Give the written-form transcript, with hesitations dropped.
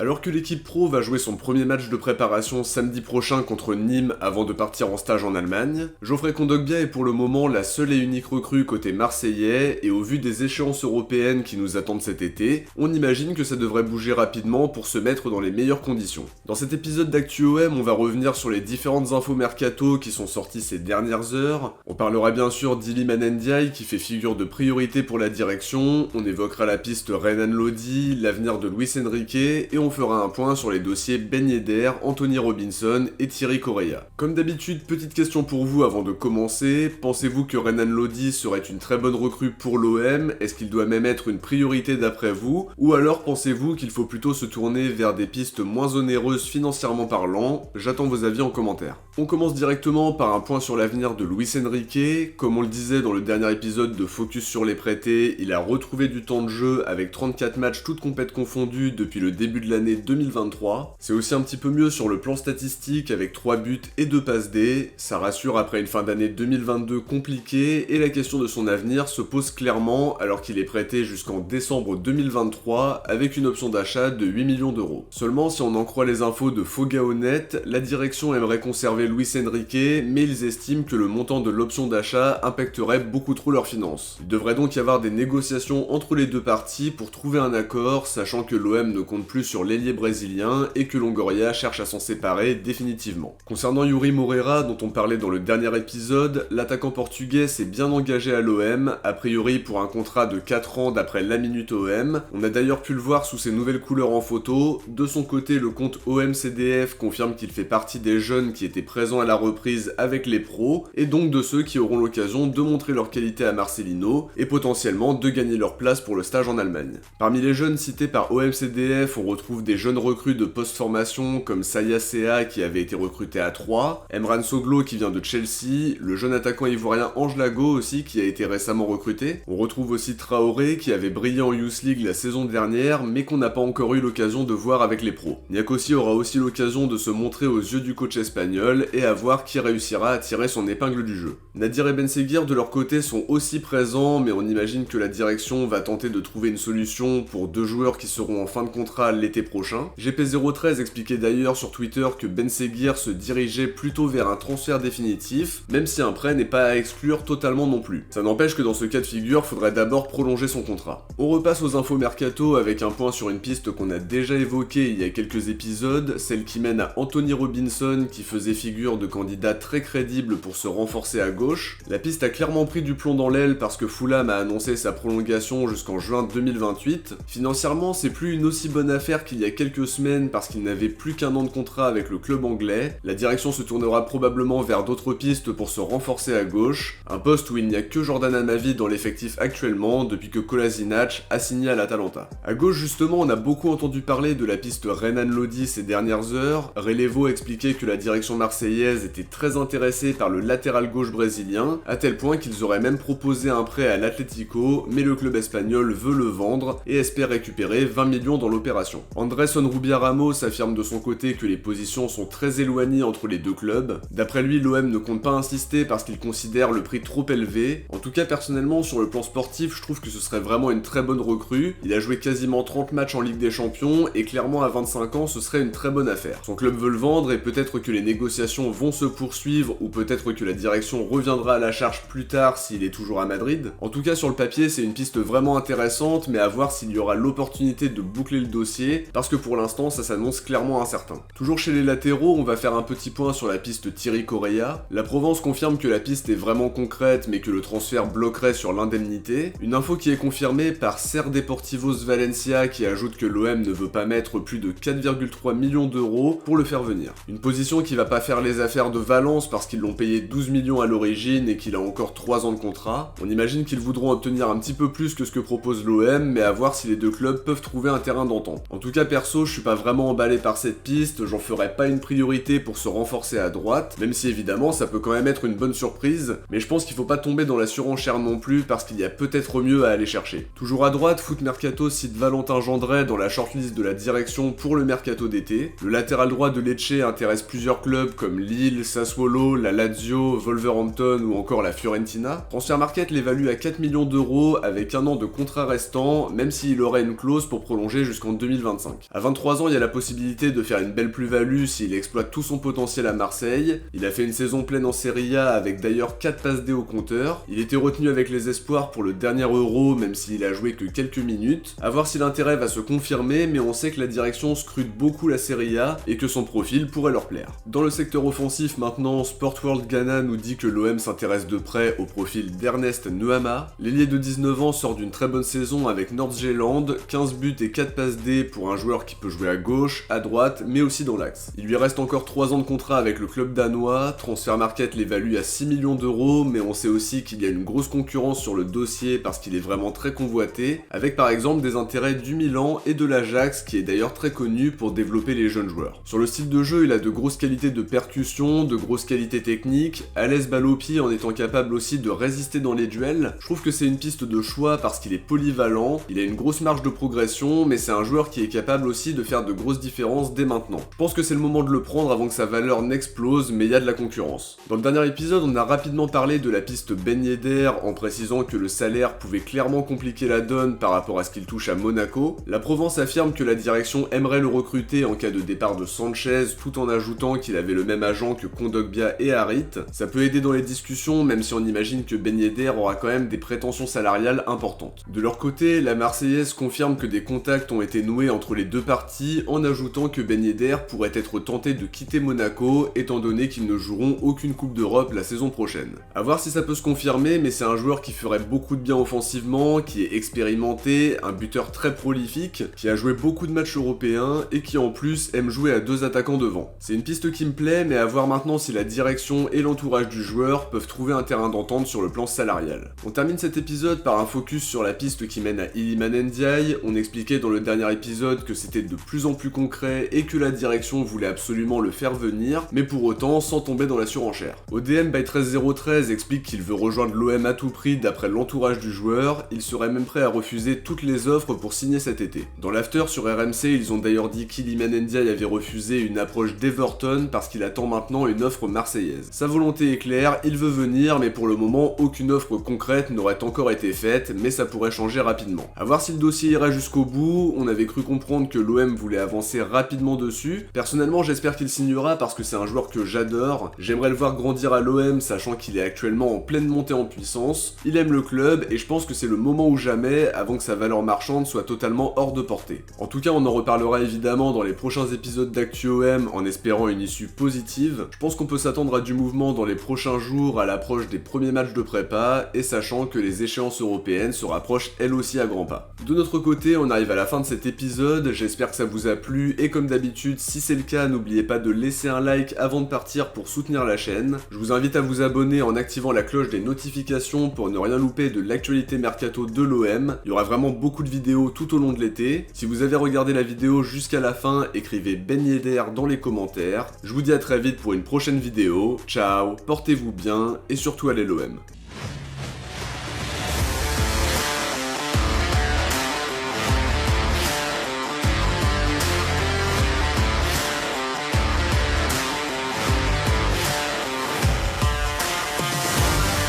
Alors que l'équipe pro va jouer son premier match de préparation samedi prochain contre Nîmes avant de partir en stage en Allemagne, Geoffrey Kondogbia est pour le moment la seule et unique recrue côté marseillais, et au vu des échéances européennes qui nous attendent cet été, on imagine que ça devrait bouger rapidement pour se mettre dans les meilleures conditions. Dans cet épisode d'ActuOM, on va revenir sur les différentes infos mercato qui sont sorties ces dernières heures, on parlera bien sûr d'Iliman Ndiaye qui fait figure de priorité pour la direction, on évoquera la piste Renan Lodi, l'avenir de Luis Enrique, et on fera un point sur les dossiers Ben Yedder, Anthony Robinson et Thierry Correia. Comme d'habitude, petite question pour vous avant de commencer, pensez-vous que Renan Lodi serait une très bonne recrue pour l'OM? Est-ce qu'il doit même être une priorité d'après vous? Ou alors pensez-vous qu'il faut plutôt se tourner vers des pistes moins onéreuses financièrement parlant? J'attends vos avis en commentaire. On commence directement par un point sur l'avenir de Luis Enrique. Comme on le disait dans le dernier épisode de Focus sur les prêtés, il a retrouvé du temps de jeu avec 34 matchs toutes compètes confondues depuis le début de l'année 2023. C'est aussi un petit peu mieux sur le plan statistique avec 3 buts et 2 passes D. Ça rassure après une fin d'année 2022 compliquée et la question de son avenir se pose clairement alors qu'il est prêté jusqu'en décembre 2023 avec une option d'achat de 8 millions d'euros. Seulement si on en croit les infos de Fogaonet, la direction aimerait conserver Luis Enrique mais ils estiment que le montant de l'option d'achat impacterait beaucoup trop leurs finances. Il devrait donc y avoir des négociations entre les deux parties pour trouver un accord, sachant que l'OM ne compte plus sur l'ailier brésilien et que Longoria cherche à s'en séparer définitivement. Concernant Yuri Moreira, dont on parlait dans le dernier épisode, l'attaquant portugais s'est bien engagé à l'OM, a priori pour un contrat de 4 ans d'après la Minute OM. On a d'ailleurs pu le voir sous ses nouvelles couleurs en photo. De son côté, le compte OMCDF confirme qu'il fait partie des jeunes qui étaient présents à la reprise avec les pros, et donc de ceux qui auront l'occasion de montrer leur qualité à Marcelino, et potentiellement de gagner leur place pour le stage en Allemagne. Parmi les jeunes cités par OMCDF, on retrouve des jeunes recrues de post-formation comme Saya Sea qui avait été recruté à 3, Emran Soglo qui vient de Chelsea, le jeune attaquant ivoirien Ange Lago aussi qui a été récemment recruté. On retrouve aussi Traoré qui avait brillé en Youth League la saison dernière mais qu'on n'a pas encore eu l'occasion de voir avec les pros. Niakossi aura aussi l'occasion de se montrer aux yeux du coach espagnol et à voir qui réussira à tirer son épingle du jeu. Nadir et Ben Seguir de leur côté sont aussi présents mais on imagine que la direction va tenter de trouver une solution pour 2 joueurs qui seront en fin de contrat l'été prochain. GP013 expliquait d'ailleurs sur Twitter que Ben Seguir se dirigeait plutôt vers un transfert définitif, même si un prêt n'est pas à exclure totalement non plus. Ça n'empêche que dans ce cas de figure, faudrait d'abord prolonger son contrat. On repasse aux infos mercato avec un point sur une piste qu'on a déjà évoquée il y a quelques épisodes, celle qui mène à Anthony Robinson qui faisait figure de candidat très crédible pour se renforcer à gauche. La piste a clairement pris du plomb dans l'aile parce que Fulham a annoncé sa prolongation jusqu'en juin 2028. Financièrement, c'est plus une aussi bonne affaire qu'il y a quelques semaines parce qu'il n'avait plus qu'un an de contrat avec le club anglais. La direction se tournera probablement vers d'autres pistes pour se renforcer à gauche, un poste où il n'y a que Jordan Amavi dans l'effectif actuellement depuis que Kolasinac a signé à l'Atalanta. À gauche justement, on a beaucoup entendu parler de la piste Renan Lodi ces dernières heures. Relevo expliquait que la direction marseillaise était très intéressée par le latéral gauche brésilien, à tel point qu'ils auraient même proposé un prêt à l'Atlético, mais le club espagnol veut le vendre et espère récupérer 20 millions dans l'opération. Anderson Rubia Ramos affirme de son côté que les positions sont très éloignées entre les deux clubs. D'après lui, l'OM ne compte pas insister parce qu'il considère le prix trop élevé. En tout cas, personnellement, sur le plan sportif, je trouve que ce serait vraiment une très bonne recrue. Il a joué quasiment 30 matchs en Ligue des Champions et clairement à 25 ans, ce serait une très bonne affaire. Son club veut le vendre et peut-être que les négociations vont se poursuivre ou peut-être que la direction reviendra à la charge plus tard s'il est toujours à Madrid. En tout cas, sur le papier, c'est une piste vraiment intéressante, mais à voir s'il y aura l'opportunité de boucler le dossier, parce que pour l'instant, ça s'annonce clairement incertain. Toujours chez les latéraux, on va faire un petit point sur la piste Thierry Correia. La Provence confirme que la piste est vraiment concrète, mais que le transfert bloquerait sur l'indemnité. Une info qui est confirmée par Ser Deportivos Valencia, qui ajoute que l'OM ne veut pas mettre plus de 4,3 millions d'euros pour le faire venir. Une position qui va pas faire les affaires de Valence parce qu'ils l'ont payé 12 millions à l'origine et qu'il a encore 3 ans de contrat. On imagine qu'ils voudront obtenir un petit peu plus que ce que propose l'OM, mais à voir si les deux clubs peuvent trouver un terrain d'entente. En tout cas, perso, je suis pas vraiment emballé par cette piste, j'en ferai pas une priorité pour se renforcer à droite, même si évidemment ça peut quand même être une bonne surprise, mais je pense qu'il faut pas tomber dans la surenchère non plus parce qu'il y a peut-être mieux à aller chercher. Toujours à droite, Foot Mercato cite Valentin Gendret dans la shortlist de la direction pour le mercato d'été. Le latéral droit de Lecce intéresse plusieurs clubs comme Lille, Sassuolo, la Lazio, Wolverhampton ou encore la Fiorentina. Transfermarkt l'évalue à 4 millions d'euros avec un an de contrat restant, même s'il aurait une clause pour prolonger jusqu'en 2025. 25. À 23 ans, il y a la possibilité de faire une belle plus-value s'il exploite tout son potentiel à Marseille. Il a fait une saison pleine en Serie A avec d'ailleurs 4 passes D au compteur. Il était retenu avec les espoirs pour le dernier Euro, même s'il a joué que quelques minutes. À voir si l'intérêt va se confirmer, mais on sait que la direction scrute beaucoup la Serie A et que son profil pourrait leur plaire. Dans le secteur offensif maintenant, Sport World Ghana nous dit que l'OM s'intéresse de près au profil d'Ernest Nuama. L'ailier de 19 ans sort d'une très bonne saison avec Nord-Jylland, 15 buts et 4 passes D pour un joueur qui peut jouer à gauche, à droite, mais aussi dans l'axe. Il lui reste encore 3 ans de contrat avec le club danois, Transfermarkt l'évalue à 6 millions d'euros, mais on sait aussi qu'il y a une grosse concurrence sur le dossier parce qu'il est vraiment très convoité, avec par exemple des intérêts du Milan et de l'Ajax qui est d'ailleurs très connu pour développer les jeunes joueurs. Sur le style de jeu, il a de grosses qualités de percussion, de grosses qualités techniques, à l'aise balle au pied en étant capable aussi de résister dans les duels. Je trouve que c'est une piste de choix parce qu'il est polyvalent, il a une grosse marge de progression, mais c'est un joueur qui est capable aussi de faire de grosses différences dès maintenant. Je pense que c'est le moment de le prendre avant que sa valeur n'explose, mais il y a de la concurrence. Dans le dernier épisode, on a rapidement parlé de la piste Ben Yedder en précisant que le salaire pouvait clairement compliquer la donne par rapport à ce qu'il touche à Monaco. La Provence affirme que la direction aimerait le recruter en cas de départ de Sanchez, tout en ajoutant qu'il avait le même agent que Kondogbia et Harit. Ça peut aider dans les discussions, même si on imagine que Ben Yedder aura quand même des prétentions salariales importantes. De leur côté, la Marseillaise confirme que des contacts ont été noués entre les deux parties, en ajoutant que Ben Yedder pourrait être tenté de quitter Monaco, étant donné qu'ils ne joueront aucune Coupe d'Europe la saison prochaine. A voir si ça peut se confirmer, mais c'est un joueur qui ferait beaucoup de bien offensivement, qui est expérimenté, un buteur très prolifique, qui a joué beaucoup de matchs européens, et qui en plus aime jouer à 2 attaquants devant. C'est une piste qui me plaît, mais à voir maintenant si la direction et l'entourage du joueur peuvent trouver un terrain d'entente sur le plan salarial. On termine cet épisode par un focus sur la piste qui mène à Iliman Ndiaye. On expliquait dans le dernier épisode que c'était de plus en plus concret et que la direction voulait absolument le faire venir, mais pour autant sans tomber dans la surenchère. ODM by 13013 explique qu'il veut rejoindre l'OM à tout prix d'après l'entourage du joueur, il serait même prêt à refuser toutes les offres pour signer cet été. Dans l'after sur RMC, ils ont d'ailleurs dit qu'Iliman Ndiaye avait refusé une approche d'Everton parce qu'il attend maintenant une offre marseillaise. Sa volonté est claire, il veut venir, mais pour le moment, aucune offre concrète n'aurait encore été faite, mais ça pourrait changer rapidement. A voir si le dossier ira jusqu'au bout, on avait cru comprendre que l'OM voulait avancer rapidement dessus. Personnellement, j'espère qu'il signera parce que c'est un joueur que j'adore, j'aimerais le voir grandir à l'OM sachant qu'il est actuellement en pleine montée en puissance, il aime le club et je pense que c'est le moment ou jamais avant que sa valeur marchande soit totalement hors de portée. En tout cas, on en reparlera évidemment dans les prochains épisodes d'ActuOM en espérant une issue positive. Je pense qu'on peut s'attendre à du mouvement dans les prochains jours à l'approche des premiers matchs de prépa et sachant que les échéances européennes se rapprochent elles aussi à grands pas. De notre côté, on arrive à la fin de cet épisode, j'espère que ça vous a plu et comme d'habitude, si c'est le cas, n'oubliez pas de laisser un like avant de partir pour soutenir la chaîne. Je vous invite à vous abonner en activant la cloche des notifications pour ne rien louper de l'actualité mercato de l'OM. Il y aura vraiment beaucoup de vidéos tout au long de l'été. Si vous avez regardé la vidéo jusqu'à la fin, écrivez Ben Yedder dans les commentaires. Je vous dis à très vite pour une prochaine vidéo. Ciao, portez-vous bien et surtout allez l'OM.